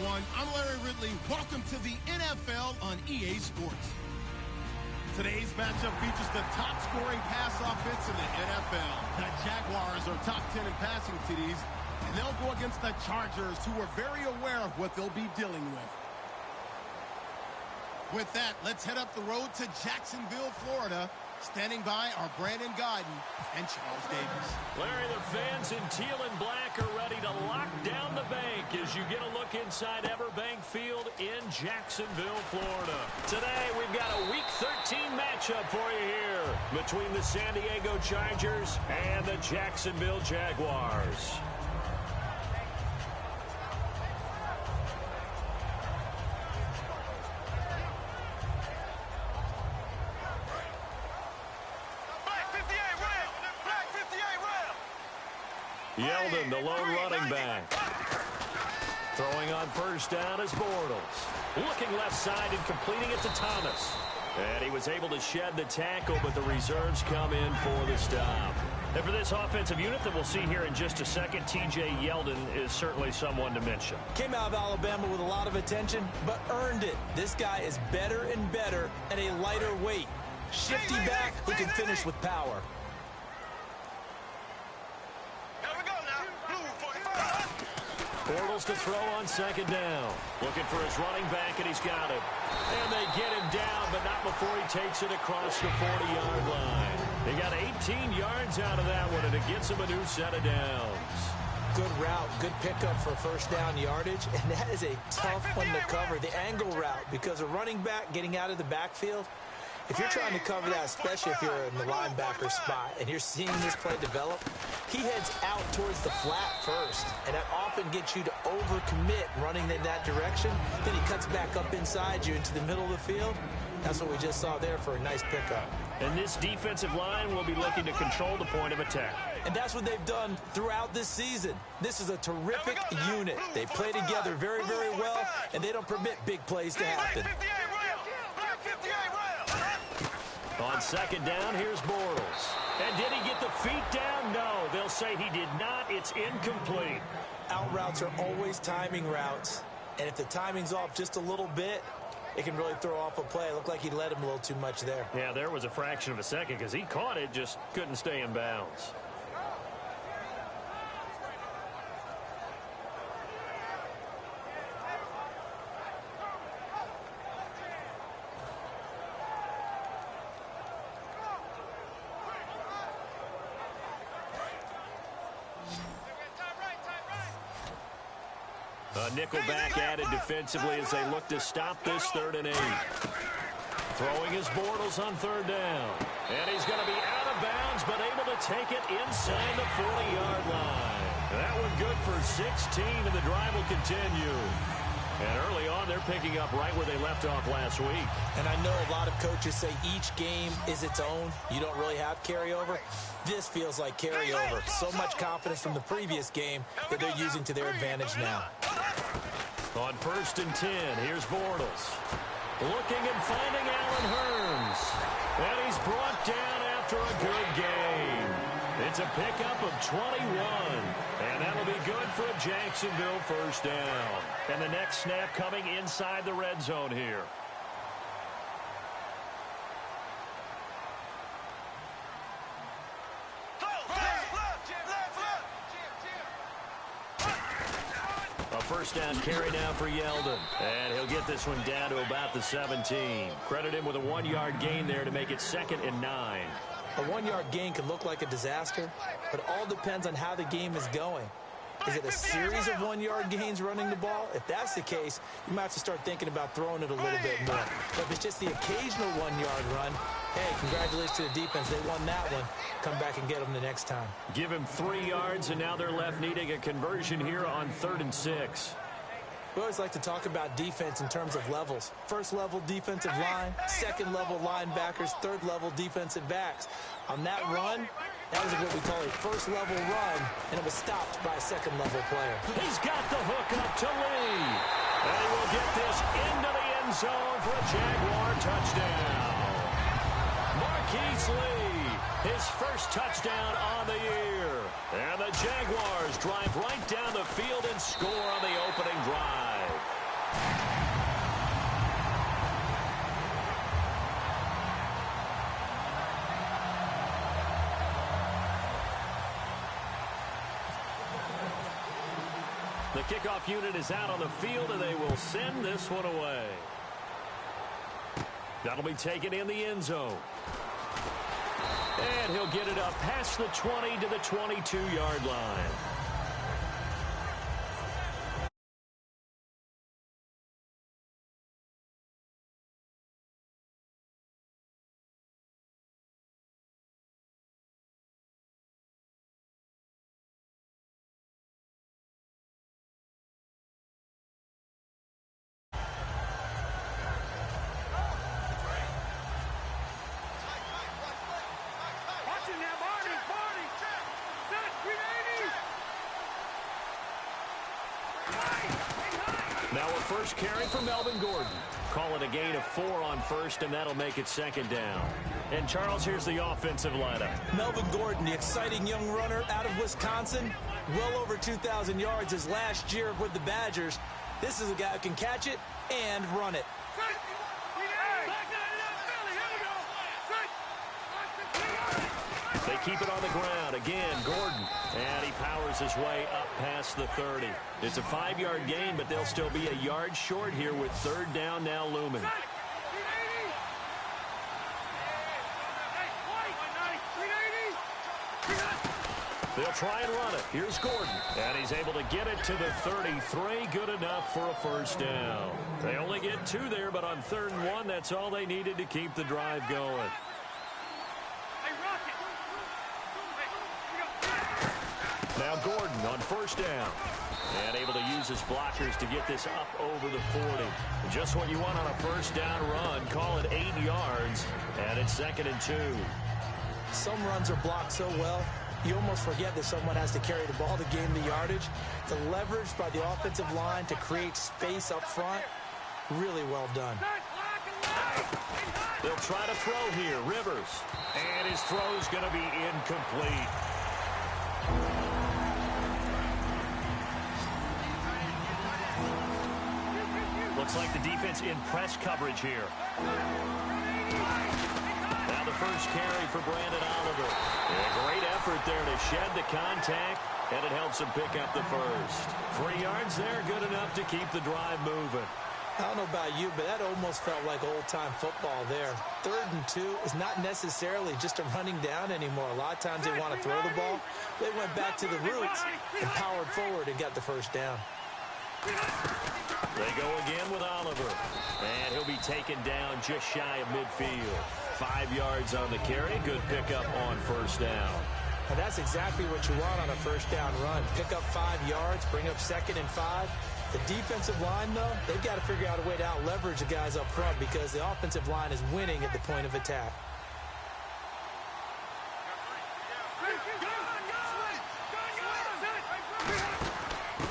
everyone. I'm Larry Ridley. Welcome to the NFL on EA Sports. Today's matchup features the top-scoring pass offense in the NFL. The Jaguars are top 10 in passing TDs, and they'll go against the Chargers, who are very aware of what they'll be dealing with. With that, let's head up the road to Jacksonville, Florida. Standing by are Brandon Godden and Charles Davis. Larry, the fans in teal and black are ready to lock down the bank as you get a look inside Everbank Field in Jacksonville, Florida. Today, we've got a Week 13 matchup for you here between the San Diego Chargers and the Jacksonville Jaguars. Yeldon, the lone running back. Throwing on first down is Bortles. Looking left side and completing it to Thomas. And he was able to shed the tackle, but the reserves come in for the stop. And for this offensive unit that we'll see here in just a second, T.J. Yeldon is certainly someone to mention. Came out of Alabama with a lot of attention, but earned it. This guy is better and better at a lighter weight. Shifty back who can finish with power. Bortles to throw on second down. Looking for his running back, and he's got it. And they get him down, but not before he takes it across the 40-yard line. They got 18 yards out of that one, and it gets him a new set of downs. Good route, good pickup for first down yardage, and that is a tough one to cover, the angle route, because a running back getting out of the backfield, if you're trying to cover that, especially if you're in the linebacker spot and you're seeing this play develop, he heads out towards the flat first, and that often gets you to overcommit running in that direction. Then he cuts back up inside you into the middle of the field. That's what we just saw there for a nice pickup. And this defensive line will be looking to control the point of attack. And that's what they've done throughout this season. This is a terrific unit. They play together very, very well, and they don't permit big plays to happen. On second down, here's Bortles. And did he get the feet down? No, they'll say he did not. It's incomplete. Out routes are always timing routes. And if the timing's off just a little bit, it can really throw off a play. It looked like he let him a little too much there. Yeah, there was a fraction of a second because he caught it, just couldn't stay in bounds. Nickelback added defensively as they look to stop this 3rd and 8. Throwing his Bortles on 3rd down. And he's going to be out of bounds, but able to take it inside the 40-yard line. That one good for 16, and the drive will continue. And early on, they're picking up right where they left off last week. And I know a lot of coaches say each game is its own. You don't really have carryover. This feels like carryover. So much confidence from the previous game that they're using to their advantage now. On 1st and 10, here's Bortles. Looking and finding Allen Hurns. And he's brought down after a good game. It's a pickup of 21. And that'll be good for a Jacksonville first down. And the next snap coming inside the red zone here. First down carry now for Yeldon. And he'll get this one down to about the 17. Credit him with a 1-yard gain there to make it 2nd and 9. A 1-yard gain can look like a disaster, but it all depends on how the game is going. Is it a series of 1-yard gains running the ball? If that's the case, you might have to start thinking about throwing it a little bit more. But if it's just the occasional 1-yard run, hey, congratulations to the defense. They won that one. Come back and get them the next time. Give him 3 yards, and now they're left needing a conversion here on 3rd and 6. We always like to talk about defense in terms of levels. 1st level defensive line, 2nd level linebackers, 3rd level defensive backs. On that run, that was what we call a 1st level run, and it was stopped by a 2nd level player. He's got the hook up to Lee. And he will get this into the end zone for a Jaguar touchdown. Marquise Lee, his first touchdown on the year. And the Jaguars drive right down the field and score on the opening drive. The kickoff unit is out on the field, and they will send this one away. That'll be taken in the end zone. And he'll get it up past the 20 to the 22-yard line. Now a first carry for Melvin Gordon. Call it a gain of 4 on first, and that'll make it second down. And, Charles, here's the offensive lineup. Melvin Gordon, the exciting young runner out of Wisconsin. Well over 2,000 yards his last year with the Badgers. This is a guy who can catch it and run it. They keep it on the ground. Again, Gordon. And he powers his way up past the 30. It's a 5-yard gain, but they'll still be a yard short here with third down now looming. They'll try and run it. Here's Gordon. And he's able to get it to the 33. Good enough for a first down. They only get 2 there, but on 3rd and 1, that's all they needed to keep the drive going. Now Gordon on first down. And able to use his blockers to get this up over the 40. Just what you want on a first down run. Call it 8 yards. And it's 2nd and 2. Some runs are blocked so well, you almost forget that someone has to carry the ball to gain the yardage. The leverage by the offensive line to create space up front, really well done. They'll try to throw here. Rivers. And his throw's going to be incomplete. Looks like the defense in press coverage here. Now the first carry for Brandon Oliver. A great effort there to shed the contact, and it helps him pick up the first. 3 yards there, good enough to keep the drive moving. I don't know about you, but that almost felt like old-time football there. 3rd and 2 is not necessarily just a running down anymore. A lot of times they want to throw the ball. They went back to the roots and powered forward and got the first down. They go again with Oliver. And he'll be taken down just shy of midfield. 5 yards on the carry. Good pickup on first down. And that's exactly what you want on a first down run. Pick up 5 yards, bring up 2nd and 5. The defensive line, though, they've got to figure out a way to out-leverage the guys up front because the offensive line is winning at the point of attack.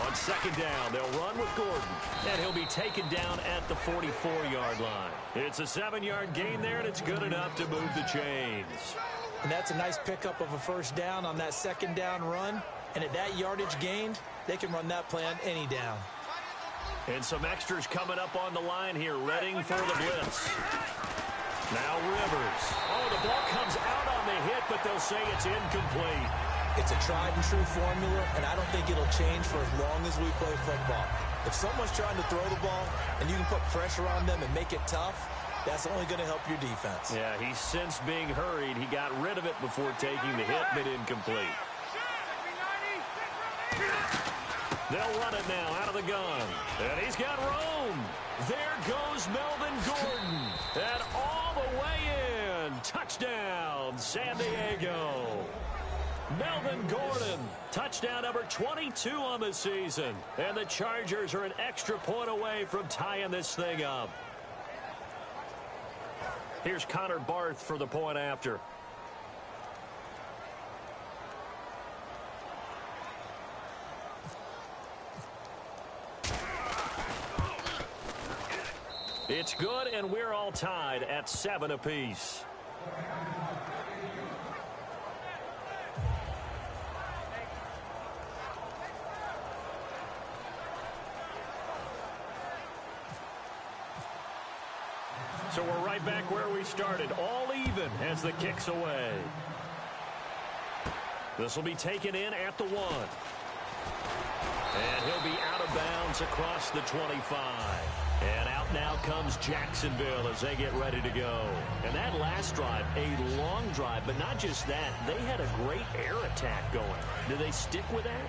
On 2nd down, they'll run with Gordon. And he'll be taken down at the 44-yard line. It's a 7-yard gain there, and it's good enough to move the chains. And that's a nice pickup of a first down on that 2nd down run. And at that yardage gained, they can run that play on any down. And some extras coming up on the line here, readying for the blitz. Now Rivers. Oh, the ball comes out on the hit, but they'll say it's incomplete. It's a tried-and-true formula, and I don't think it'll change for as long as we play football. If someone's trying to throw the ball and you can put pressure on them and make it tough, that's only going to help your defense. Yeah, he's since being hurried. He got rid of it before taking the hit, but incomplete. They'll run it now out of the gun. And he's got room. There goes Melvin Gordon. And all the way in. Touchdown, San Diego. Melvin Gordon, touchdown number 22 on the season. And the Chargers are an extra point away from tying this thing up. Here's Connor Barth for the point after. It's good, and we're all tied at 7 apiece. So we're right back where we started, all even as the kick's away. This will be taken in at the 1. And he'll be out yards across the 25. And out now comes Jacksonville as they get ready to go. And that last drive, a long drive, but not just that. They had a great air attack going. Do they stick with that?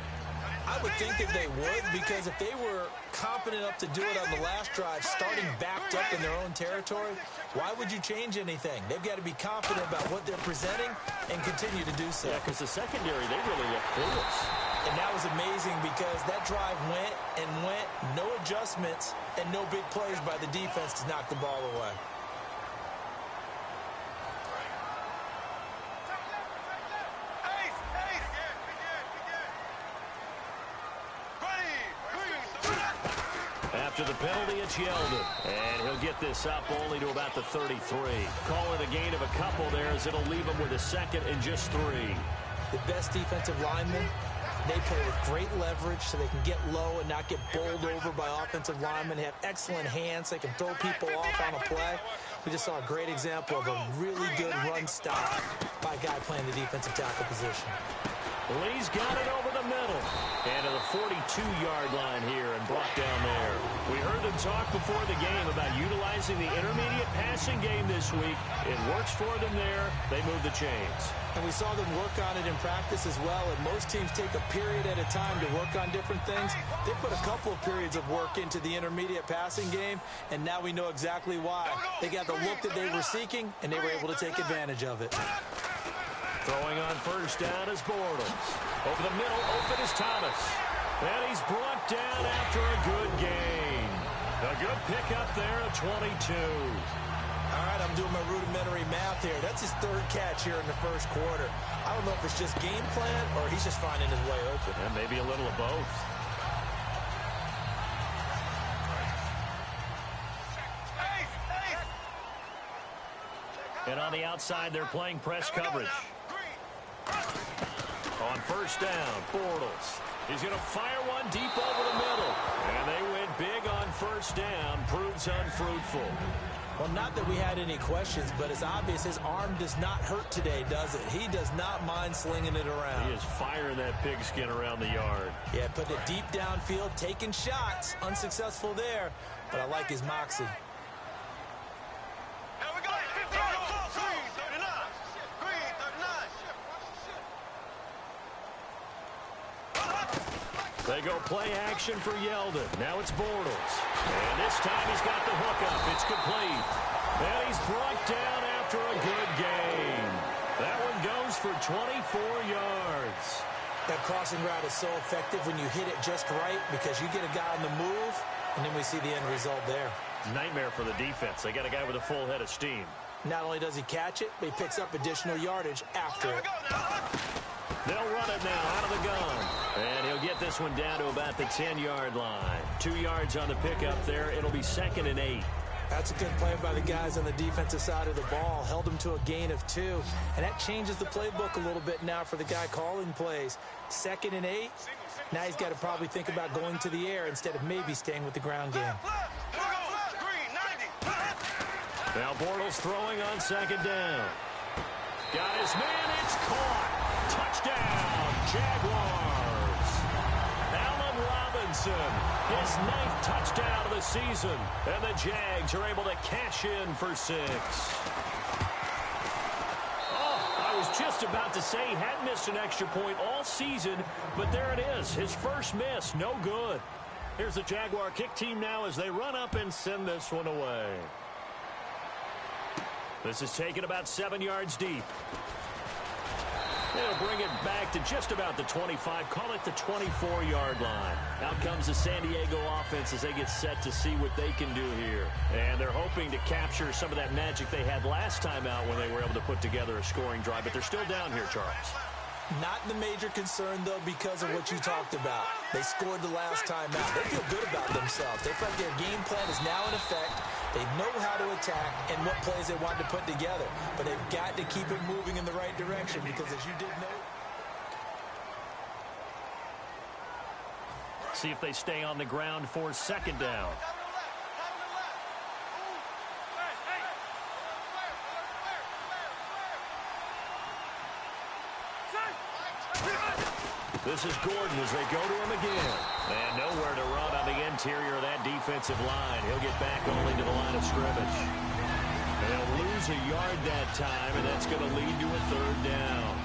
I would think that they would, because if they were confident enough to do it on the last drive, starting backed up in their own territory, why would you change anything? They've got to be confident about what they're presenting and continue to do so. Yeah, because the secondary, they really look clueless. And that was amazing because that drive went and went, no adjustments, and no big plays by the defense to knock the ball away. After the penalty, it's Yeldon. And he'll get this up only to about the 33. Call it a gain of a couple there as it'll leave him with a second and just 3. The best defensive linemen, they play with great leverage so they can get low and not get bowled over by offensive linemen. They have excellent hands. They can throw people off on a play. We just saw a great example of a really good run stop by a guy playing the defensive tackle position. Lee's got it over the middle. And to the 42-yard line here and brought down there. We heard them talk before the game about utilizing the intermediate passing game this week. It works for them there. They move the chains. And we saw them work on it in practice as well. And most teams take a period at a time to work on different things. They put a couple of periods of work into the intermediate passing game, and now we know exactly why. They got the look that they were seeking, and they were able to take advantage of it. Throwing on first down is Bortles. Over the middle, open is Thomas. And he's brought down after a good gain. A good pickup there at 22. All right, I'm doing my rudimentary math here. That's his 3rd catch here in the first quarter. I don't know if it's just game plan or he's just finding his way open. And maybe a little of both. And on the outside, they're playing press coverage. On first down, Bortles. He's going to fire one deep over the middle. And they went big on first down. Proves unfruitful. Well, not that we had any questions, but it's obvious his arm does not hurt today, does it? He does not mind slinging it around. He is firing that pigskin around the yard. Yeah, putting it deep downfield, taking shots. Unsuccessful there, but I like his moxie. They go play action for Yeldon. Now it's Bortles. And this time he's got the hook up. It's complete. And he's brought down after a good gain. That one goes for 24 yards. That crossing route is so effective when you hit it just right because you get a guy on the move, and then we see the end result there. Nightmare for the defense. They got a guy with a full head of steam. Not only does he catch it, but he picks up additional yardage after it. They'll run it now out of the gun. And he'll get this one down to about the 10-yard line. 2 yards on the pickup there. It'll be 2nd and 8. That's a good play by the guys on the defensive side of the ball. Held him to a gain of 2. And that changes the playbook a little bit now for the guy calling plays. 2nd and 8. Now he's got to probably think about going to the air instead of maybe staying with the ground game. Now Bortles throwing on 2nd down. Got his man. It's caught. Touchdown, Jaguars. Allen Robinson, his 9th touchdown of the season. And the Jags are able to cash in for 6. Oh, I was just about to say he hadn't missed an extra point all season, but there it is. His first miss, no good. Here's the Jaguar kick team now as they run up and send this one away. This is taken about 7 yards deep. They'll bring it back to just about the 25. Call it the 24-yard line. Out comes the San Diego offense as they get set to see what they can do here. And they're hoping to capture some of that magic they had last time out when they were able to put together a scoring drive. But they're still down here, Charles. Not the major concern, though, because of what you talked about. They scored the last time out. They feel good about themselves. They feel like their game plan is now in effect. They know how to attack and what plays they want to put together. But they've got to keep it moving in the right direction because, as you did note, see if they stay on the ground for 2nd down. This is Gordon as they go to him again. And nowhere to run on the interior of that defensive line. He'll get back only to the line of scrimmage. They'll lose a yard that time, and that's going to lead to a third down.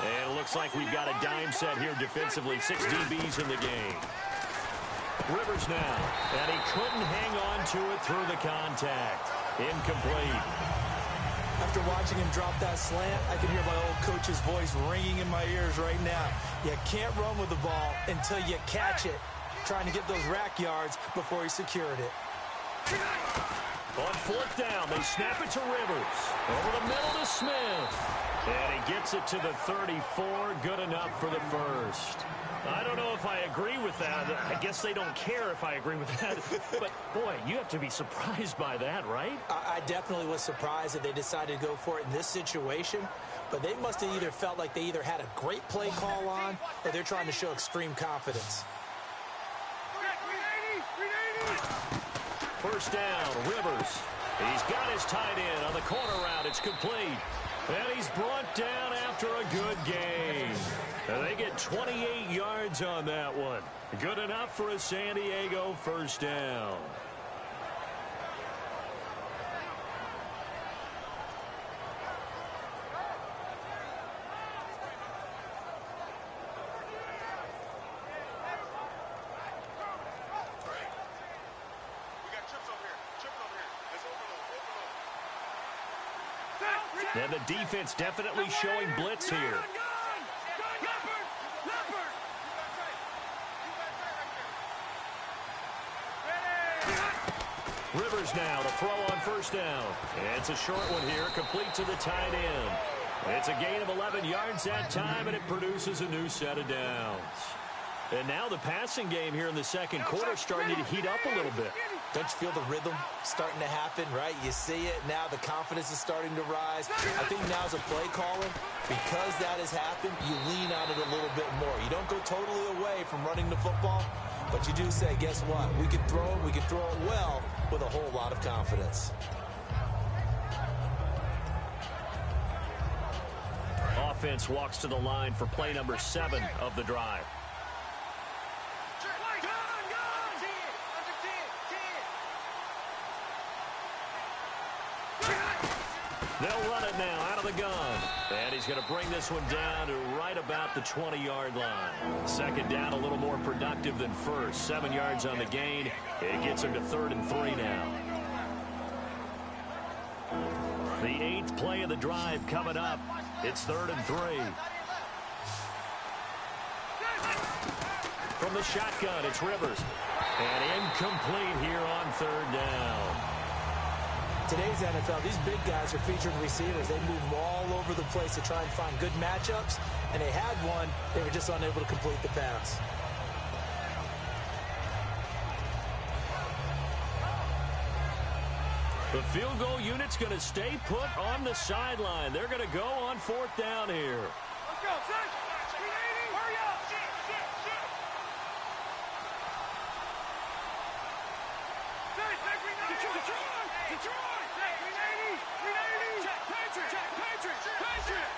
And it looks like we've got a dime set here defensively. 6 DBs in the game. Rivers now, and he couldn't hang on to it through the contact. Incomplete. After watching him drop that slant, I can hear my old coach's voice ringing in my ears right now. You can't run with the ball until you catch it. Trying to get those rack yards before he secured it. On 4th down, they snap it to Rivers. Over the middle to Smith. And he gets it to the 34. Good enough for the first. I don't know if I agree with that. I guess they don't care if I agree with that. But, boy, you have to be surprised by that, right? I definitely was surprised that they decided to go for it in this situation. But they must have either felt like they either had a great play call on or they're trying to show extreme confidence. First down, Rivers. He's got his tight end on the corner route. It's complete. And he's brought down after a good game. And they get 28 yards on that one. Good enough for a San Diego first down. And the defense definitely showing blitz here. Rivers now to throw on first down. And it's a short one here, complete to the tight end. It's a gain of 11 yards that time, and it produces a new set of downs. And now the passing game here in the second quarter starting to heat up a little bit. Don't you feel the rhythm starting to happen, right? You see it now, the confidence is starting to rise. I think now's a play caller. Because that has happened, you lean on it a little bit more. You don't go totally away from running the football, but you do say, guess what? We can throw it well with a whole lot of confidence. Offense walks to the line for play number 7 of the drive. They'll run it now out of the gun. And he's going to bring this one down to right about the 20-yard line. Second down, a little more productive than first. 7 yards on the gain. It gets him to 3rd and 3 now. The 8th play of the drive coming up. It's 3rd and 3. From the shotgun, it's Rivers. And incomplete here on 3rd down. Today's NFL, these big guys are featured receivers. They move all over the place to try and find good matchups, and they had one. They were just unable to complete the pass. The field goal unit's going to stay put on the sideline. They're going to go on 4th down here. Let's go, son. Hurry up. Detroit. Patriot.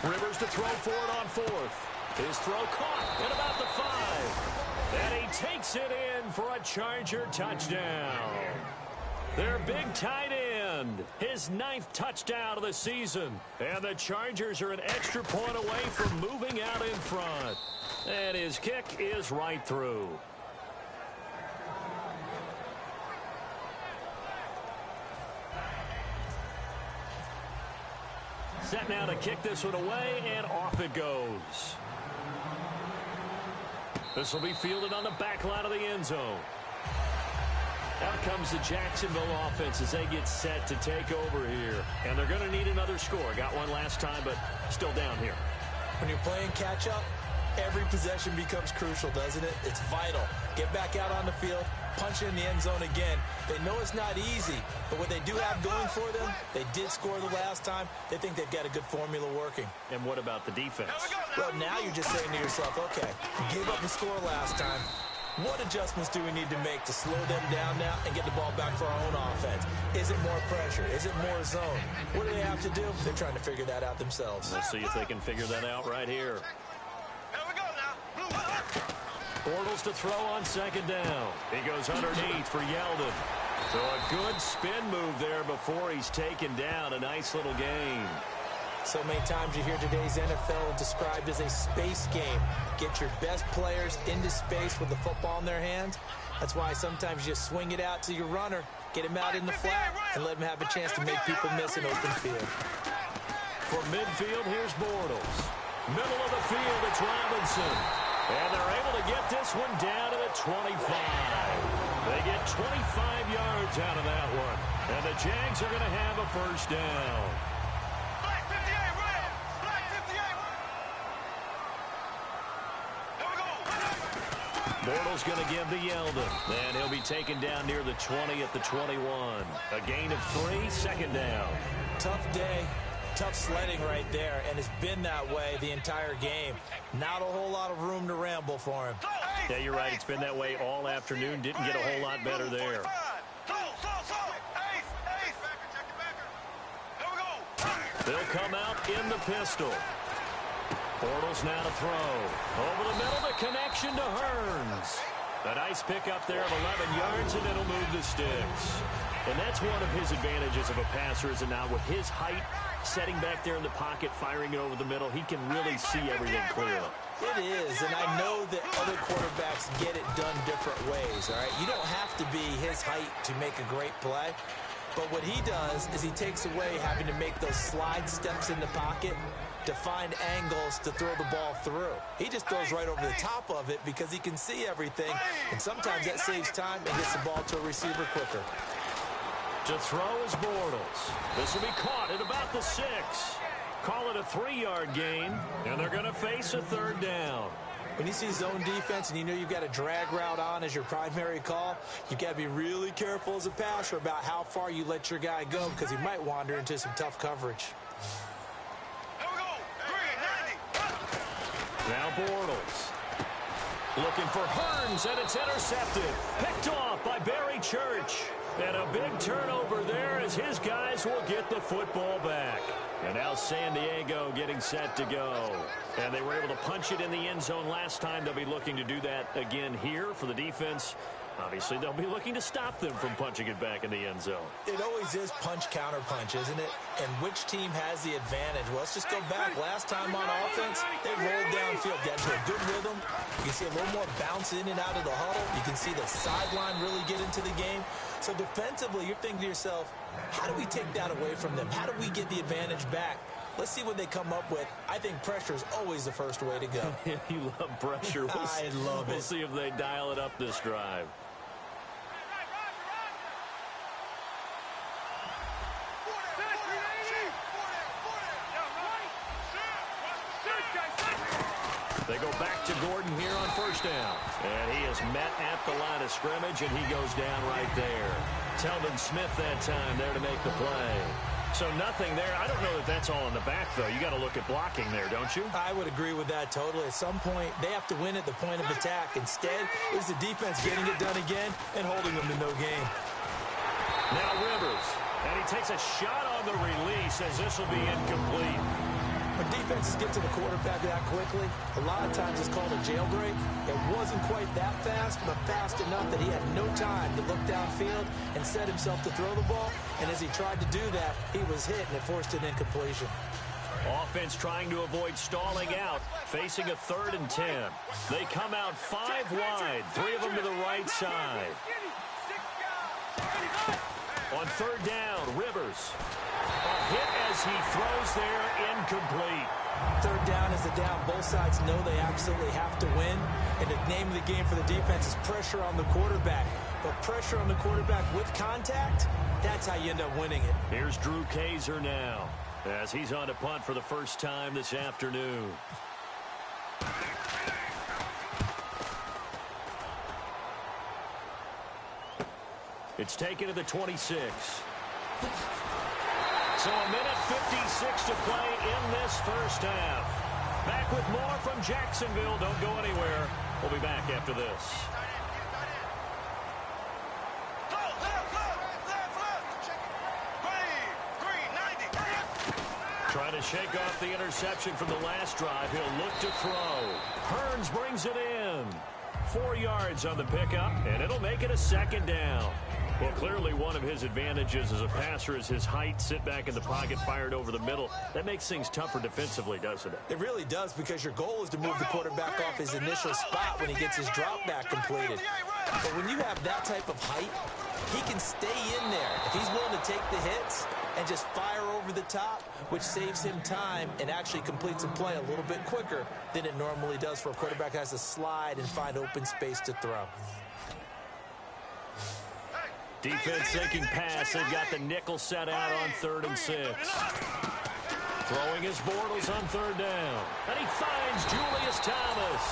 Rivers to throw for it on 4th. His throw caught at about the 5. And he takes it in for a Charger touchdown. Their big tight end, his 9th touchdown of the season. And the Chargers are an extra point away from moving out in front. And his kick is right through. Set now to kick this one away, and off it goes. This will be fielded on the back line of the end zone. Out comes the Jacksonville offense as they get set to take over here. And they're going to need another score. Got one last time, but still down here. When you're playing catch-up, every possession becomes crucial, doesn't it? It's vital. Get back out on the field, punch it in the end zone again. They know it's not easy, but what they do have going for them, they did score the last time. They think they've got a good formula working. And what about the defense? Well, now you're just saying to yourself, okay, you gave up the score last time. What adjustments do we need to make to slow them down now and get the ball back for our own offense? Is it more pressure? Is it more zone? What do they have to do? They're trying to figure that out themselves. We'll see if they can figure that out right here. Here we go now. Bortles to throw on second down. He goes underneath for Yeldon. So a good spin move there before he's taken down. A nice little gain. So many times you hear today's NFL described as a space game. Get your best players into space with the football in their hands. That's why sometimes you swing it out to your runner, get him out in the flat, and let him have a chance to make people miss an open field. For midfield, here's Bortles. Middle of the field, it's Robinson. And they're able to get this one down to the 25. They get 25 yards out of that one. And the Jags are going to have a first down. Bortles going to give to Yeldon. And he'll be taken down near the 20 at the 21. A gain of 3, second down. Tough day, tough sledding right there, and it's been that way the entire game. Not a whole lot of room to ramble for him. Yeah, you're right. It's been that way all afternoon. Didn't get a whole lot better there. They'll come out in the pistol. Bortles now to throw. Over the middle, the connection to Hearns. A nice pickup there of 11 yards, and it'll move the sticks. And that's one of his advantages of a passer, is it not? With his height, setting back there in the pocket, firing it over the middle, he can really see everything clearly. It is, and I know that other quarterbacks get it done different ways, all right? You don't have to be his height to make a great play. But what he does is he takes away having to make those slide steps in the pocket to find angles to throw the ball through. He just throws right over the top of it because he can see everything, and sometimes that saves time and gets the ball to a receiver quicker. To throw is Bortles. This will be caught at about the 6. Call it a 3-yard gain, and they're going to face a third down. When you see zone defense and you know you've got a drag route on as your primary call, you've got to be really careful as a passer about how far you let your guy go because he might wander into some tough coverage. Now Bortles. Looking for Hearns, and it's intercepted. Picked off by Barry Church. And a big turnover there as his guys will get the football back. And now San Diego getting set to go. And they were able to punch it in the end zone last time. They'll be looking to do that again here for the defense. Obviously, they'll be looking to stop them from punching it back in the end zone. It always is punch-counter-punch, isn't it? And which team has the advantage? Well, let's just go back. Last time on offense, they rolled downfield, got to a good rhythm. You can see a little more bounce in and out of the huddle. You can see the sideline really get into the game. So defensively, you're thinking to yourself, how do we take that away from them? How do we get the advantage back? Let's see what they come up with. I think pressure is always the first way to go. You love pressure. I love it. We'll see if they dial it up this drive. They go back to Gordon here on first down. And he is met at the line of scrimmage, and he goes down right there. Telvin Smith that time there to make the play. So nothing there. I don't know that that's all in the back, though. You got to look at blocking there, don't you? I would agree with that totally. At some point, they have to win at the point of attack. Instead, it was the defense getting it done again and holding them to no gain. Now Rivers. And he takes a shot on the release as this will be incomplete. When defenses get to the quarterback that quickly, a lot of times it's called a jailbreak. It wasn't quite that fast, but fast enough that he had no time to look downfield and set himself to throw the ball. And as he tried to do that, he was hit, and it forced an incompletion. Offense trying to avoid stalling out, facing a 3rd and 10. They come out 5 wide, 3 of them to the right side. On 3rd down, Rivers. A hit as he throws there, incomplete. 3rd down is the down. Both sides know they absolutely have to win. And the name of the game for the defense is pressure on the quarterback. But pressure on the quarterback with contact, that's how you end up winning it. Here's Drew Kaiser now as he's on to punt for the first time this afternoon. It's taken to the 26. So a minute 56 to play in this first half. Back with more from Jacksonville. Don't go anywhere. We'll be back after this. Trying to shake off the interception from the last drive. He'll look to throw. Hearns brings it in. 4 yards on the pickup, and it'll make it a second down. Well, clearly one of his advantages as a passer is his height. Sit back in the pocket, fired over the middle. That makes things tougher defensively, doesn't it? It really does, because your goal is to move the quarterback off his initial spot when he gets his drop back completed. But when you have that type of height, he can stay in there. If he's willing to take the hits and just fire over the top, which saves him time and actually completes a play a little bit quicker than it normally does for a quarterback who has to slide and find open space to throw. Defense thinking pass. They've got the nickel set out on 3rd and 6. Throwing his Bortles on 3rd down. And he finds Julius Thomas.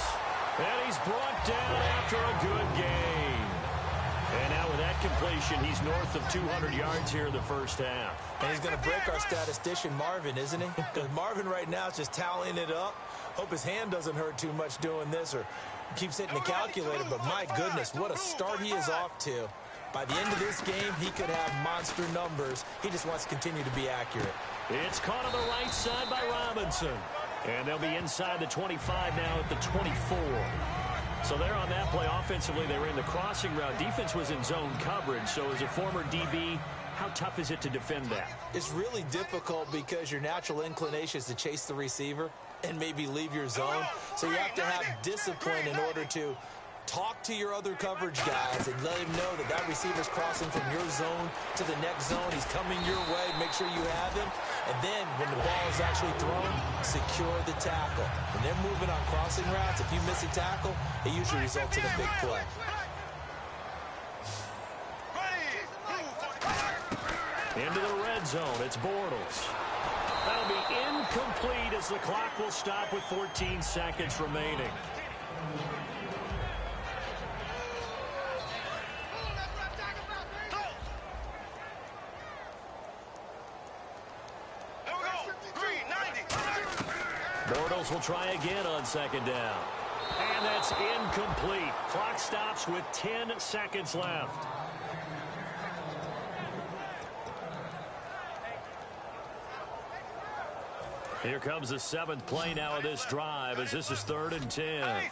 And he's brought down after a good game. And now with that completion, he's north of 200 yards here in the first half. And he's going to break our statistician, Marvin, isn't he? Because Marvin right now is just tallying it up. Hope his hand doesn't hurt too much doing this or keeps hitting the calculator. But my goodness, what a start he is off to. By the end of this game, he could have monster numbers. He just wants to continue to be accurate. It's caught on the right side by Robinson. And they'll be inside the 25 now at the 24. So they're on that play. Offensively, they ran the crossing route. Defense was in zone coverage. So as a former DB, how tough is it to defend that? It's really difficult because your natural inclination is to chase the receiver and maybe leave your zone. So you have to have discipline in order to talk to your other coverage guys and let him know that that receiver's crossing from your zone to the next zone. He's coming your way. Make sure you have him. And then when the ball is actually thrown, secure the tackle. When they're moving on crossing routes, if you miss a tackle, it usually results in a big play. Into the red zone. It's Bortles. That'll be incomplete as the clock will stop with 14 seconds remaining. Bortles will try again on 2nd down. And that's incomplete. Clock stops with 10 seconds left. Here comes the 7th play now of this drive as this is 3rd and 10. Here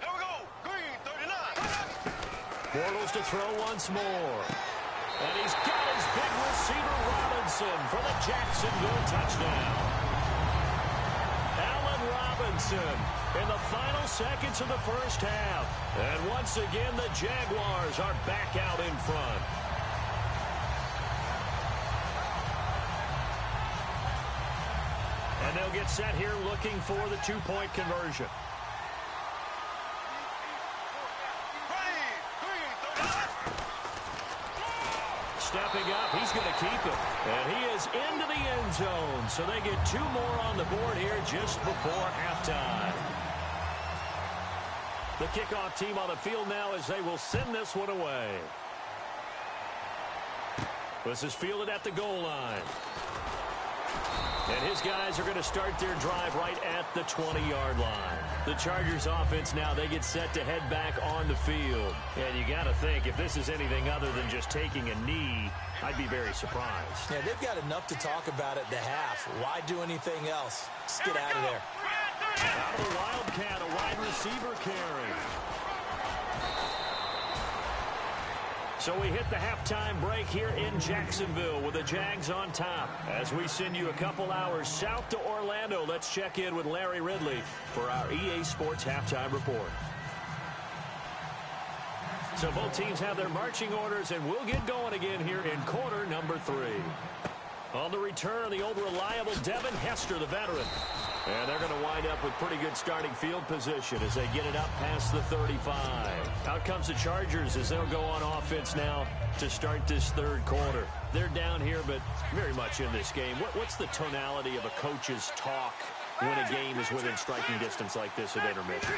we go. Green, 39. Bortles to throw once more. And he's got his big receiver Robinson for the Jacksonville touchdown. Allen Robinson in the final seconds of the first half. And once again, the Jaguars are back out in front. And they'll get set here looking for the 2-point conversion. Stepping up, he's going to keep it. And he is into the end zone. So they get 2 more on the board here just before halftime. The kickoff team on the field now as they will send this one away. This is fielded at the goal line. And his guys are going to start their drive right at the 20-yard line. The Chargers offense now, they get set to head back on the field. And you got to think, if this is anything other than just taking a knee, I'd be very surprised. Yeah, they've got enough to talk about at the half. Why do anything else? Just get out of there. Out of the Wildcat, a wide receiver carry. So we hit the halftime break here in Jacksonville with the Jags on top. As we send you a couple hours south to Orlando, let's check in with Larry Ridley for our EA Sports Halftime Report. So both teams have their marching orders, and we'll get going again here in quarter number 3. On the return, the old reliable Devin Hester, the veteran. And they're going to wind up with pretty good starting field position as they get it up past the 35. Out comes the Chargers as they'll go on offense now to start this 3rd quarter. They're down here, but very much in this game. What's the tonality of a coach's talk when a game is within striking distance like this at intermission?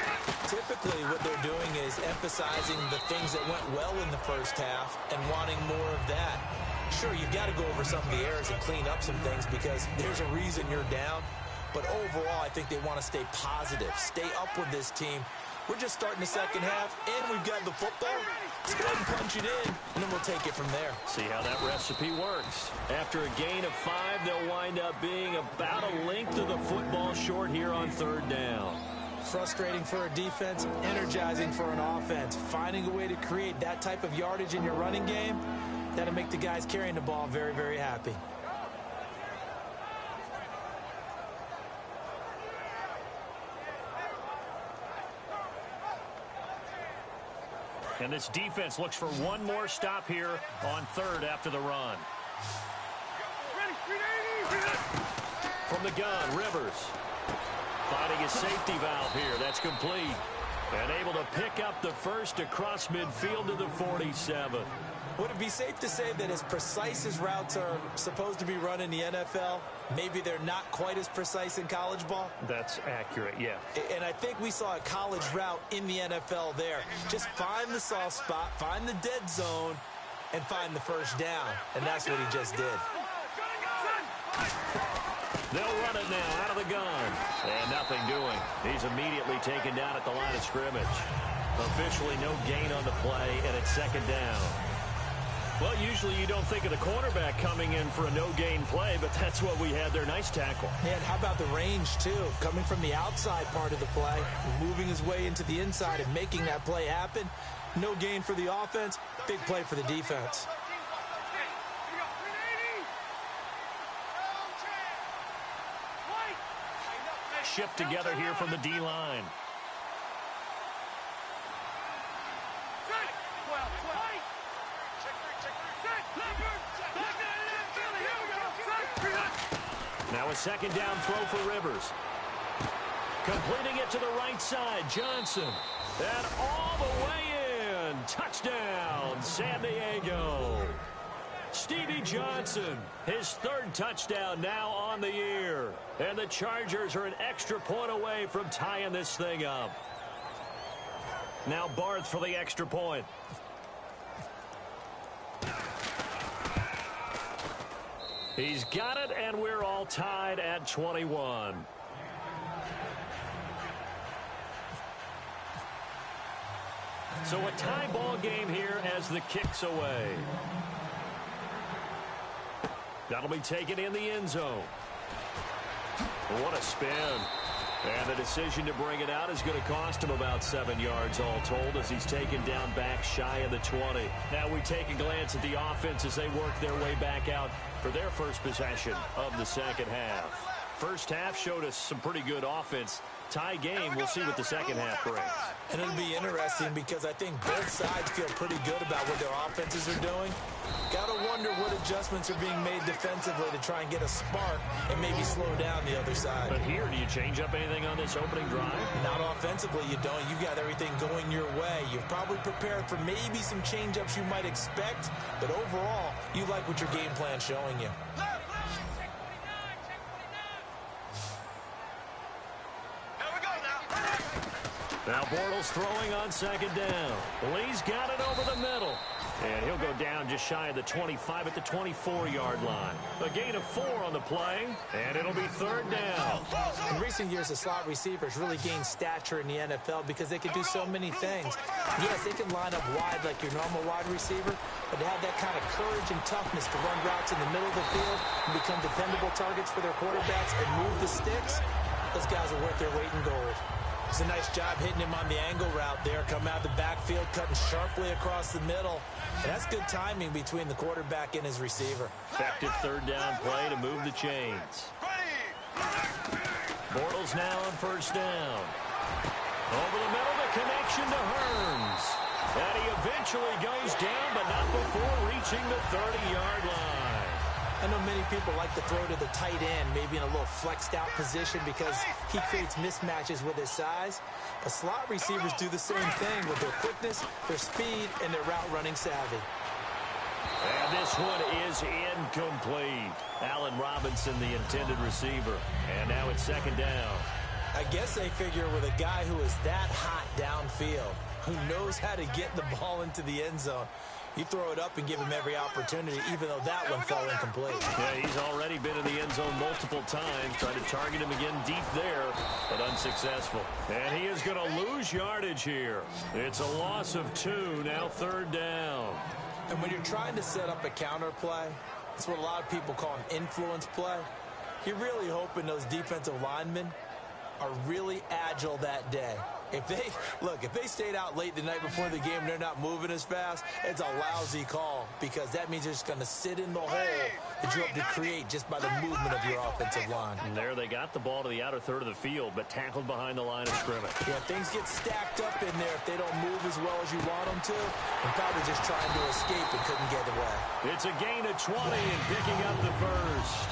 Typically, what they're doing is emphasizing the things that went well in the first half and wanting more of that. Sure, you've got to go over some of the errors and clean up some things because there's a reason you're down. But overall, I think they want to stay positive, stay up with this team, We're just starting the second half, and we've got the football. Let's go ahead and punch it in, and then we'll take it from there. See how that recipe works. After a gain of 5, they'll wind up being about a length of the football short here on third down. Frustrating for a defense, energizing for an offense. Finding a way to create that type of yardage in your running game, that'll make the guys carrying the ball very, very happy. And this defense looks for one more stop here on third after the run. From the gun, Rivers. Finding his safety valve here. That's complete. And able to pick up the first across midfield to the 47. Would it be safe to say that as precise as routes are supposed to be run in the NFL, maybe they're not quite as precise in college ball? That's accurate, yeah. And I think we saw a college route in the NFL there. Just find the soft spot, find the dead zone, and find the first down. And that's what he just did. They'll run it now out of the gun. And nothing doing. He's immediately taken down at the line of scrimmage. Officially no gain on the play, and it's second down. Well, usually you don't think of the cornerback coming in for a no-gain play, but that's what we had there. Nice tackle. And how about the range, too? Coming from the outside part of the play, moving his way into the inside and making that play happen. No gain for the offense, big play for the defense. Shift together here from the D-line. Now a second down throw for Rivers. Completing it to the right side, Johnson. And all the way in. Touchdown, San Diego. Stevie Johnson, his third touchdown now on the year. And the Chargers are an extra point away from tying this thing up. Now Barth for the extra point. He's got it, and we're all tied at 21. So a tie ball game here as the kick's away. That'll be taken in the end zone. What a spin. And the decision to bring it out is going to cost him about 7 yards all told as he's taken down back shy of the 20. Now we take a glance at the offense as they work their way back out for their first possession of the second half. First half showed us some pretty good offense. Tie game, we'll see what the second half brings. And it'll be interesting because I think both sides feel pretty good about what their offenses are doing. Got to wonder what adjustments are being made defensively to try and get a spark and maybe slow down the other side. But here, do you change up anything on this opening drive? Not offensively, you don't. You got everything going your way. You've probably prepared for maybe some change-ups you might expect, but overall, you like what your game plan's showing you. Now Bortles throwing on second down. Lee's got it over the middle. And he'll go down just shy of the 25 at the 24-yard line. A gain of 4 on the play, and it'll be third down. In recent years, the slot receivers really gained stature in the NFL because they can do so many things. Yes, they can line up wide like your normal wide receiver, but to have that kind of courage and toughness to run routes in the middle of the field and become dependable targets for their quarterbacks and move the sticks, those guys are worth their weight in gold. It's a nice job hitting him on the angle route there. Coming out the backfield, cutting sharply across the middle. And that's good timing between the quarterback and his receiver. Effective third down play to move the chains. Bortles now on first down. Over the middle, the connection to Hearns. And he eventually goes down, but not before reaching the 30-yard line. I know many people like to throw to the tight end, maybe in a little flexed out position because he creates mismatches with his size. But slot receivers do the same thing with their quickness, their speed, and their route running savvy. And this one is incomplete. Allen Robinson, the intended receiver. And now it's second down. I guess they figure with a guy who is that hot downfield, who knows how to get the ball into the end zone, You throw it up and give him every opportunity, even though that one fell incomplete. Yeah, he's already been in the end zone multiple times, trying to target him again deep there, but unsuccessful. And he is going to lose yardage here. It's a loss of 2, now 3rd down. And when you're trying to set up a counter play, it's what a lot of people call an influence play. You're really hoping those defensive linemen are really agile that day. If they stayed out late the night before the game and they're not moving as fast, it's a lousy call because that means they're just going to sit in the hole that you have to create just by the movement of your offensive line. And there they got the ball to the outer third of the field, but tackled behind the line of scrimmage. Yeah, things get stacked up in there if they don't move as well as you want them to, and probably just trying to escape and couldn't get away. It's a gain of 20 and picking up the first.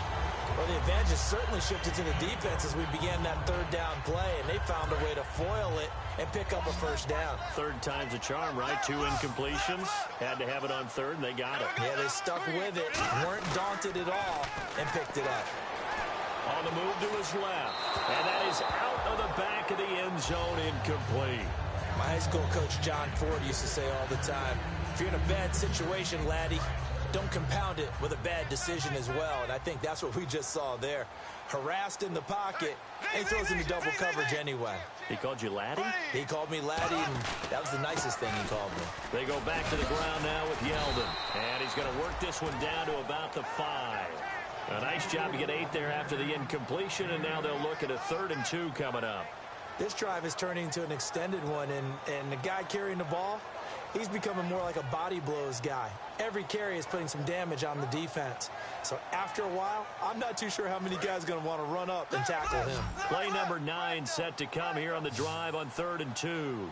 Well, the advantage has certainly shifted to the defense as we began that 3rd down play, and they found a way to foil it and pick up a 1st down. 3rd time's a charm, right? 2 incompletions. Had to have it on 3rd, and they got it. Yeah, they stuck with it, weren't daunted at all, and picked it up. On the move to his left, and that is out of the back of the end zone, incomplete. My high school coach, John Ford, used to say all the time, if you're in a bad situation, laddie, don't compound it with a bad decision as well. And I think that's what we just saw there. Harassed in the pocket, and he throws into double coverage anyway. He called you laddie? He called me laddie, and that was the nicest thing he called me. They go back to the ground now with Yeldon. And he's going to work this one down to about the 5. A nice job to get 8 there after the incompletion, and now they'll look at a 3rd and 2 coming up. This drive is turning into an extended one, and the guy carrying the ball, he's becoming more like a body blows guy. Every carry is putting some damage on the defense. So after a while, I'm not too sure how many guys are going to want to run up and tackle him. Play number 9 set to come here on the drive on 3rd and 2.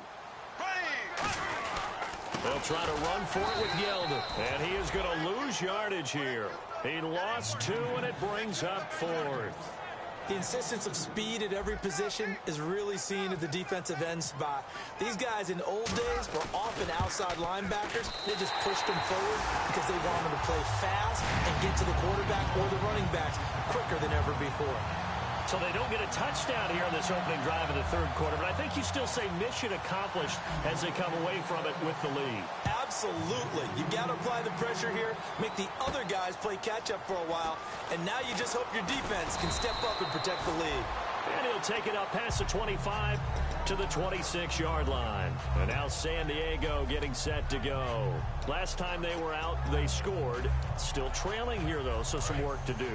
They'll try to run for it with Yeldon. And he is going to lose yardage here. He lost 2, and it brings up 4th. The insistence of speed at every position is really seen at the defensive end spot. These guys in old days were often outside linebackers. They just pushed them forward because they wanted to play fast and get to the quarterback or the running backs quicker than ever before. So they don't get a touchdown here in this opening drive of the 3rd quarter, but I think you still say mission accomplished as they come away from it with the lead. Absolutely. You got to apply the pressure here, make the other guys play catch-up for a while, and now you just hope your defense can step up and protect the lead. And he'll take it up past the 25 to the 26-yard line. And now San Diego getting set to go. Last time they were out, they scored. Still trailing here, though, so some work to do.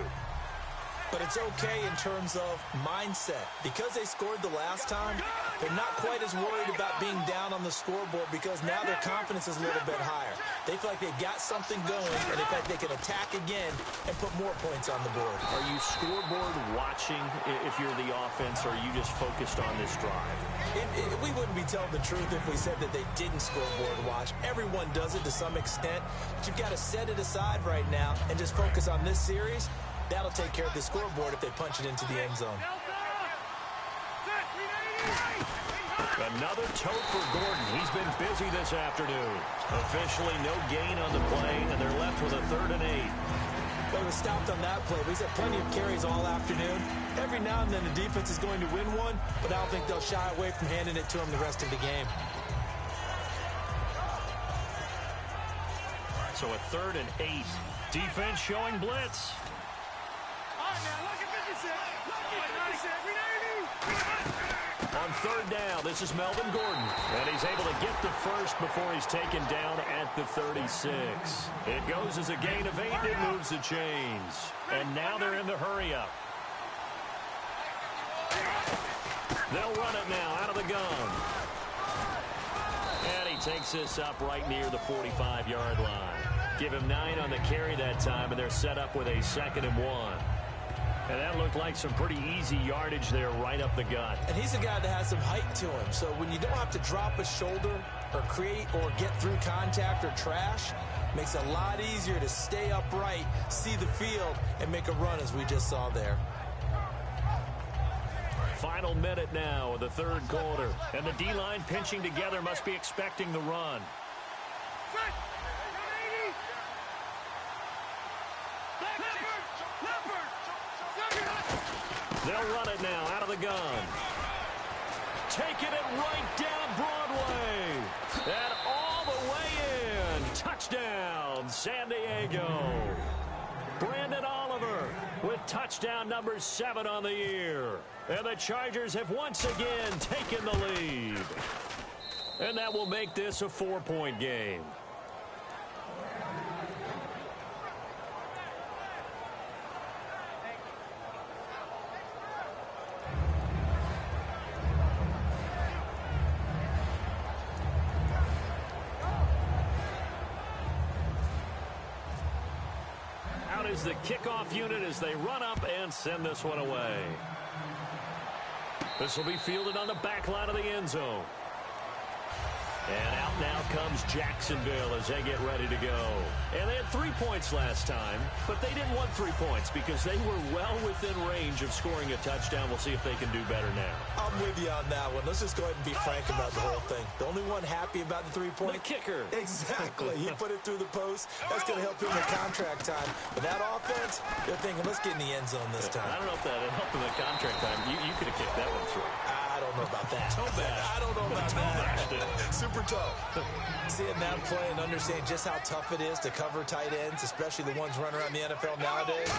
But it's okay in terms of mindset. Because they scored the last time, they're not quite as worried about being down on the scoreboard because now their confidence is a little bit higher. They feel like they've got something going, and they feel like they can attack again and put more points on the board. Are you scoreboard watching if you're the offense, or are you just focused on this drive? We wouldn't be telling the truth if we said that they didn't scoreboard watch. Everyone does it to some extent, but you've got to set it aside right now and just focus on this series. That'll take care of the scoreboard if they punch it into the end zone. Another tote for Gordon. He's been busy this afternoon. Officially no gain on the play, and they're left with a 3rd and 8. But he was stopped on that play. He's had plenty of carries all afternoon. Every now and then the defense is going to win one, but I don't think they'll shy away from handing it to him the rest of the game. So a 3rd and 8. Defense showing blitz. On 3rd down, this is Melvin Gordon, and he's able to get the first before he's taken down at the 36. It goes as a gain of 8, and it moves the chains. And now they're in the hurry-up. They'll run it now out of the gun. And he takes this up right near the 45-yard line. Give him 9 on the carry that time, and they're set up with a 2nd and 1. And that looked like some pretty easy yardage there right up the gut. And he's a guy that has some height to him. So when you don't have to drop a shoulder or create or get through contact or trash, makes it a lot easier to stay upright, see the field, and make a run as we just saw there. Final minute now of the 3rd quarter. And the D-line pinching together must be expecting the run. They'll run it now out of the gun. Taking it right down Broadway. And all the way in. Touchdown. San Diego. Brandon Oliver with touchdown number 7 on the year. And the Chargers have once again taken the lead. And that will make this a 4-point game. Out is the kickoff unit as they run up and send this one away. This will be fielded on the back line of the end zone. And out now comes Jacksonville as they get ready to go. And they had 3 points last time, but they didn't want 3 points because they were well within range of scoring a touchdown. We'll see if they can do better now. I'm with you on that one. Let's just go ahead and be frank about the whole thing. The only one happy about the 3-point? The kicker. Exactly. He put it through the post. That's going to help him in contract time. But that offense, they're thinking, let's get in the end zone this time. I don't know if that helped him in contract time. You could have kicked that one through. I don't know about that. Toe bash. I don't know about that. Super tough. Seeing that play and understanding just how tough it is to cover tight ends, especially the ones running around the NFL nowadays,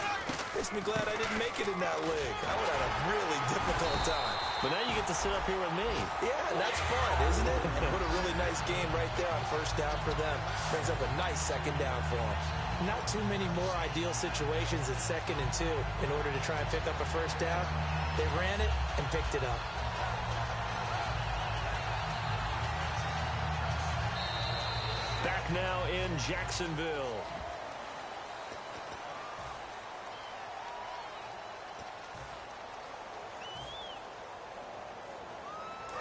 makes me glad I didn't make it in that league. I would have had a really difficult time. But now you get to sit up here with me. Yeah, that's fun, isn't it? And put a really nice game right there on first down for them. Brings up a nice second down for them. Not too many more ideal situations at 2nd and 2 in order to try and pick up a first down. They ran it and picked it up. Back now in Jacksonville.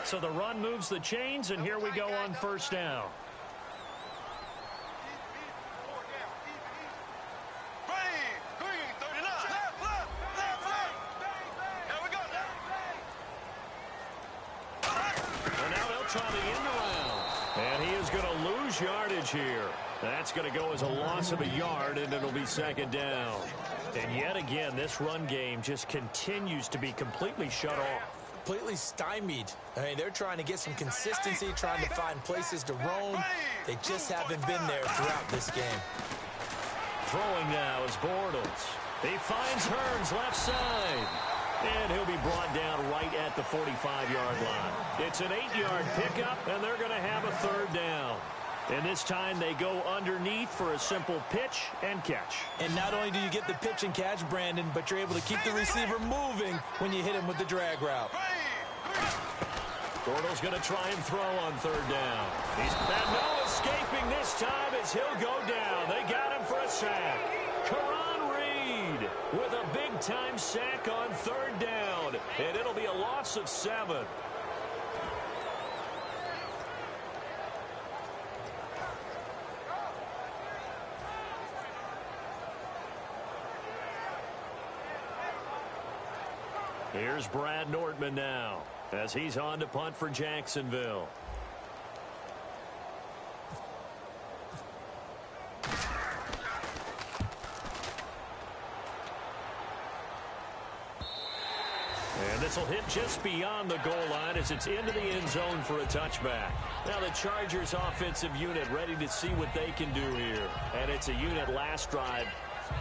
So the run moves the chains, and here we go on first down. And now they'll try the end around. And he is going to lose yardage here. That's going to go as a loss of a yard, and it'll be 2nd down. And yet again, this run game just continues to be completely shut off. Completely stymied. I mean, they're trying to get some consistency, trying to find places to roam. They just haven't been there throughout this game. Throwing now is Bortles. He finds Hearns left side. And he'll be brought down right at the 45-yard line. It's an 8-yard pickup, and they're going to have a 3rd down. And this time they go underneath for a simple pitch and catch. And not only do you get the pitch and catch, Brandon, but you're able to keep the receiver moving when you hit him with the drag route. Bortles going to try and throw on 3rd down. He's got no escaping this time as he'll go down. They got him for a sack. Karan Reed with a big-time sack on 3rd down. And it'll be a loss of 7. Here's Brad Nordman now as he's on to punt for Jacksonville. And this will hit just beyond the goal line as it's into the end zone for a touchback. Now the Chargers offensive unit ready to see what they can do here. And it's a unit last drive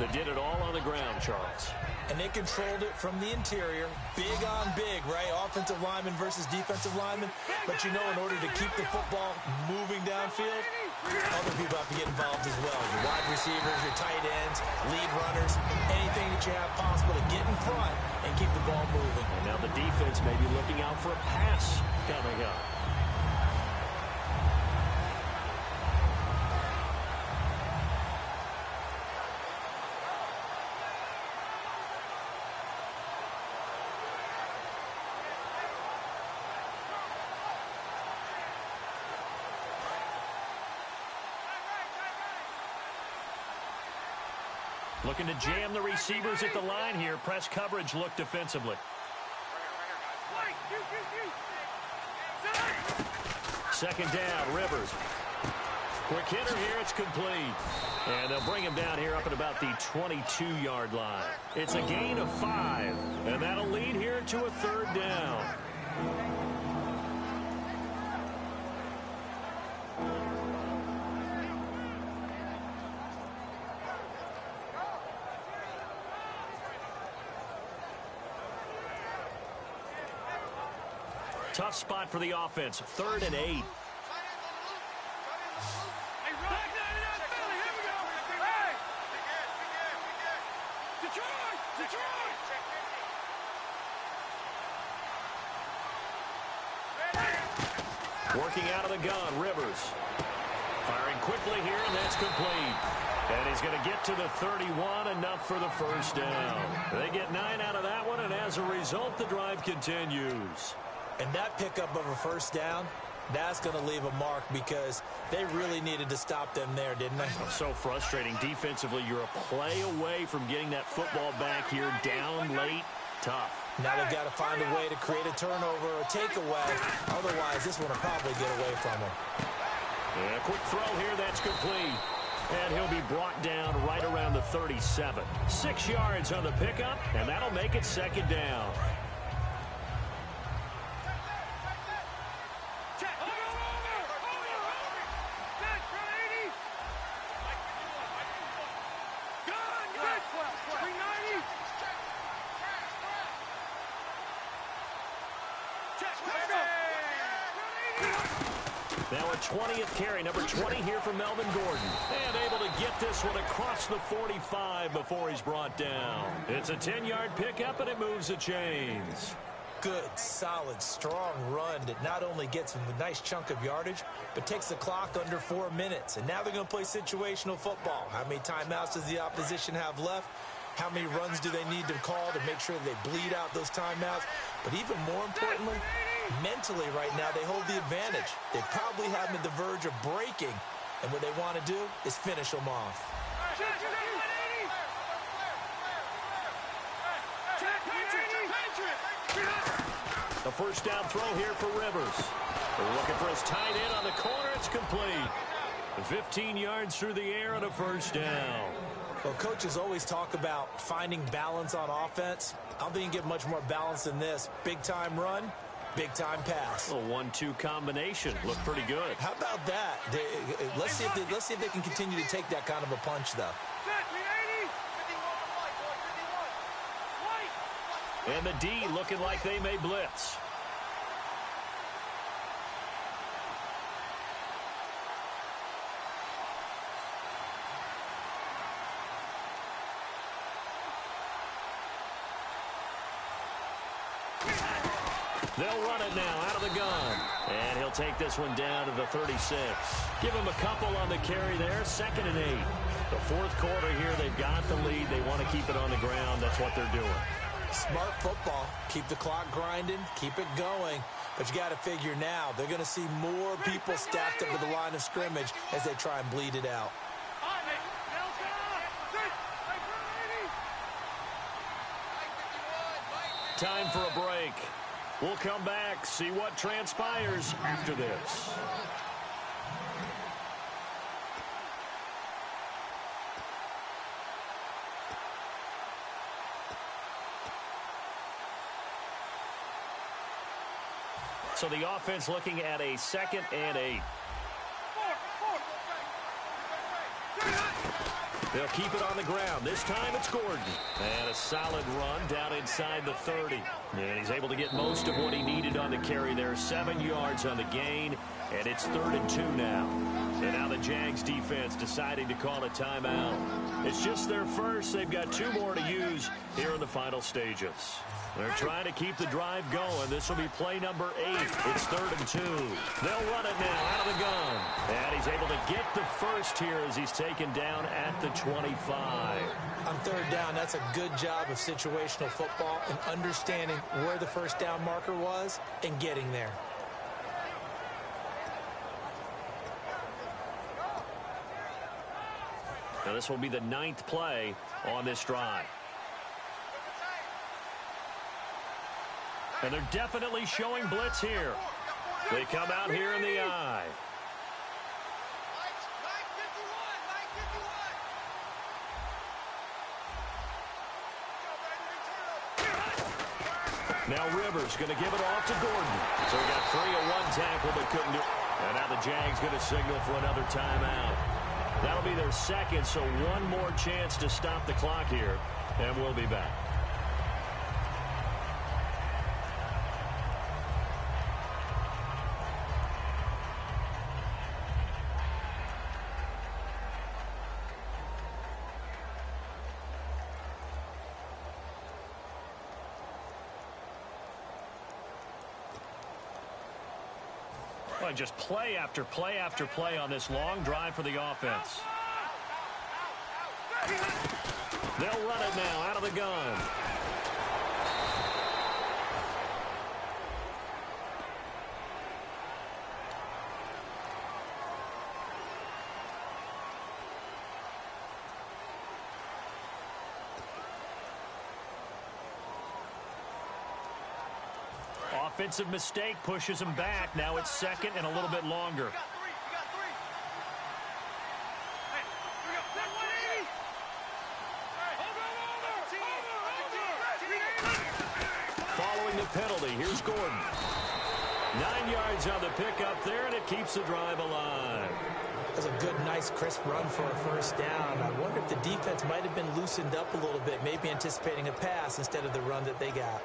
that did it all on the ground, Charles. And they controlled it from the interior. Big on big, right? Offensive lineman versus defensive lineman. But you know, in order to keep the football moving downfield, other people have to get involved as well. Your wide receivers, your tight ends, lead runners, anything that you have possible to get in front and keep the ball moving. And now the defense may be looking out for a pass coming up. Looking to jam the receivers at the line here. Press coverage look defensively. Second down, Rivers. Quick hitter here, it's complete. And they'll bring him down here up at about the 22-yard line. It's a gain of 5, and that'll lead here to a 3rd down. tough spot for the offense. 3rd and 8. Working out of the gun, Rivers. Firing quickly here, and that's complete. And he's going to get to the 31, enough for the first down. They get 9 out of that one, and as a result, the drive continues. And that pickup of a first down, that's going to leave a mark because they really needed to stop them there, didn't they? So frustrating. Defensively, you're a play away from getting that football back here down late. Tough. Now they've got to find a way to create a turnover or takeaway. Otherwise, this one will probably get away from them. And a quick throw here, that's complete. And he'll be brought down right around the 37. 6 yards on the pickup, and that'll make it 2nd down. Now a 20th carry, number 20 here for Melvin Gordon. And able to get this one across the 45 before he's brought down. It's a 10-yard pickup, and it moves the chains. Good, solid, strong run that not only gets them a nice chunk of yardage, but takes the clock under 4 minutes. And now they're going to play situational football. How many timeouts does the opposition have left? How many runs do they need to call to make sure they bleed out those timeouts? But even more importantly, mentally right now, they hold the advantage. They probably have them at the verge of breaking, and what they want to do is finish them off. A first down throw here for Rivers. They're looking for his tight end on the corner. It's complete. 15 yards through the air and a first down. Well, coaches always talk about finding balance on offense. I don't think you get much more balance than this. Big-time run, big-time pass. A 1-2 combination. Looked pretty good. How about that? Let's see if they can continue to take that kind of a punch, though. And the D looking like they may blitz. They'll run it now out of the gun. And he'll take this one down to the 36. Give him a couple on the carry there. 2nd and 8. The 4th quarter here, they've got the lead. They want to keep it on the ground. That's what they're doing. Smart football. Keep the clock grinding. Keep it going. But you got to figure now, they're going to see more people stacked up to the line of scrimmage as they try and bleed it out. Time for a break. We'll come back, see what transpires after this. So the offense looking at a 2nd and 8. They'll keep it on the ground. This time it's Gordon. And a solid run down inside the 30. And he's able to get most of what he needed on the carry there. 7 yards on the gain. And it's 3rd and 2 now. And now the Jags defense deciding to call a timeout. It's just their first. They've got 2 more to use here in the final stages. They're trying to keep the drive going. This will be play number 8. It's 3rd and 2. They'll run it now out of the gun. And he's able to get the first here as he's taken down at the 25. On 3rd down, that's a good job of situational football and understanding where the first down marker was and getting there. Now this will be the 9th play on this drive. And they're definitely showing blitz here. They come out here in the eye. Now Rivers going to give it off to Gordon. So he got free of one tackle but couldn't do it. And now the Jags going to signal for another timeout. That'll be their 2nd, so one more chance to stop the clock here. And we'll be back. Well, just play after play after play on this long drive for the offense. They'll run it now out of the gun. Offensive mistake pushes him back. Now it's second and a little bit longer. Following the penalty, here's Gordon. 9 yards on the pickup there, and it keeps the drive alive. That's a good, nice, crisp run for a first down. I wonder if the defense might have been loosened up a little bit, maybe anticipating a pass instead of the run that they got.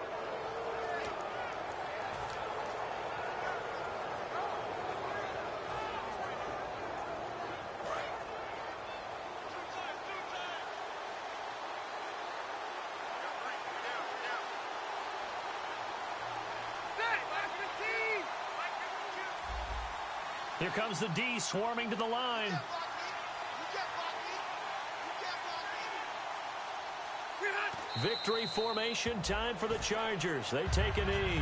Here comes the D swarming to the line. Victory formation, time for the Chargers. They take a knee.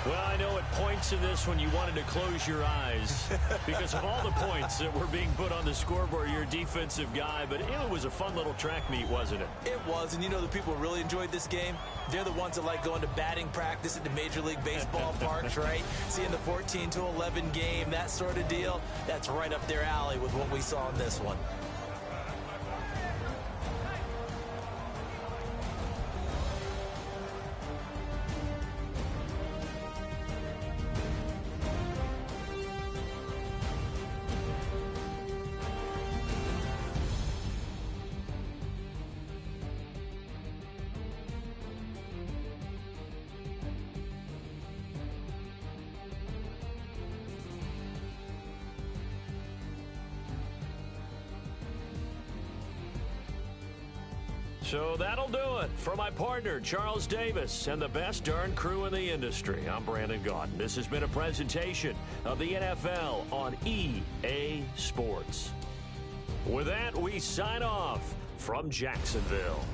Well, I know at points in this when you wanted to close your eyes because of all the points that were being put on the scoreboard. You're a defensive guy, but it was a fun little track meet, wasn't it? It was, and you know the people who really enjoyed this game? They're the ones that like going to batting practice at the Major League Baseball parks, right? Seeing the 14-11 game, that sort of deal, that's right up their alley with what we saw in this one. So that'll do it. For my partner, Charles Davis, and the best darn crew in the industry, I'm Brandon Gaudin. This has been a presentation of the NFL on EA Sports. With that, we sign off from Jacksonville.